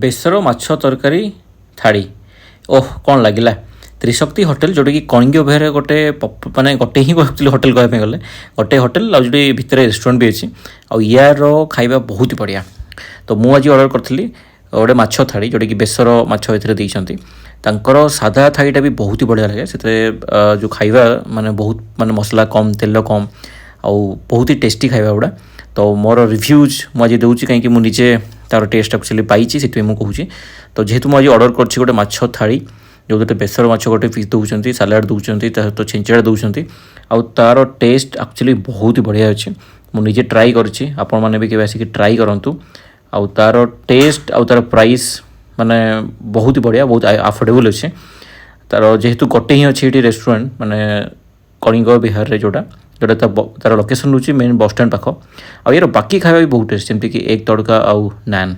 ବେସର ମାଛ ତରକାରୀ ଥାଳି ଓହ କ'ଣ ଲାଗିଲା। ତ୍ରିଶକ୍ତି ହୋଟେଲ ଯେଉଁଟାକି କଳିଙ୍ଗ ବିହାରରେ ଗୋଟେ ମାନେ ଗୋଟେ ହିଁ ଆକ୍ଚୁଆଲି ହୋଟେଲ କହିବା ପାଇଁ ଗଲେ ଗୋଟେ ହୋଟେଲ ଆଉ ଯେଉଁଠି ଭିତରେ ରେଷ୍ଟୁରାଣ୍ଟ ବି ଅଛି ଆଉ ୟାର ଖାଇବା ବହୁତ ବଢ଼ିଆ। ତ ମୁଁ ଆଜି ଅର୍ଡ଼ର କରିଥିଲି ଗୋଟେ ମାଛ ଥାଳି ଯେଉଁଟାକି ବେସର ମାଛ ଏଥିରେ ଦେଇଛନ୍ତି। ତାଙ୍କର ସାଧା ଥାଳିଟା ବି ବହୁତ ବଢ଼ିଆ ଲାଗେ। ସେଥିରେ ଯେଉଁ ଖାଇବା ମାନେ ବହୁତ ମାନେ ମସଲା କମ୍ ତେଲ କମ୍ ଆଉ ବହୁତ ହି ଟେଷ୍ଟି ଖାଇବା ଗୁଡ଼ା। ତ ମୋର ରିଭ୍ୟୁଜ୍ ମୁଁ ଆଜି ଦେଉଛି କାହିଁକି ମୁଁ ନିଜେ ତାର ଟେଷ୍ଟ ଆକ୍ଚୁଆଲି ପାଇଛି ସେଥିପାଇଁ ମୁଁ କହୁଛି। ତ ଯେହେତୁ ମୁଁ ଆଜି ଅର୍ଡ଼ର କରିଛି ଗୋଟେ ମାଛ ଥାଳି ଯେଉଁଥିରେ ବେସର ମାଛ ଗୋଟେ ପିସ୍ ଦେଉଛନ୍ତି ସାଲାଡ଼ ଦେଉଛନ୍ତି ତା ସହିତ ଛିଞ୍ଚଡ଼ା ଦେଉଛନ୍ତି ଆଉ ତାର ଟେଷ୍ଟ ଆକ୍ଚୁଆଲି ବହୁତ ବଢ଼ିଆ ଅଛି। ମୁଁ ନିଜେ ଟ୍ରାଏ କରିଛି ଆପଣମାନେ ବି କେବେ ଆସିକି ଟ୍ରାଏ କରନ୍ତୁ। ଆଉ ତାର ଟେଷ୍ଟ ଆଉ ତାର ପ୍ରାଇସ୍ ମାନେ ବହୁତ ବଢ଼ିଆ ବହୁତ ଆଫୋର୍ଡେବୁଲ୍ ଅଛି। ତାର ଯେହେତୁ ଗୋଟେ ହିଁ ଅଛି ଏଠି ରେଷ୍ଟୁରାଣ୍ଟ ମାନେ କଳିଙ୍ଗ ବିହାରରେ ଯେଉଁଟା ତାର ଲୋକେସନ୍ ହେଉଛି ମେନ୍ ବସ୍ଷ୍ଟାଣ୍ଡ ପାଖ। ଆଉ ୟାର ବାକି ଖାଇବା ବି ବହୁତ ଟେଷ୍ଟ ଯେମିତିକି ଏଗ୍ ତଡ଼କା ଆଉ ନାନ୍।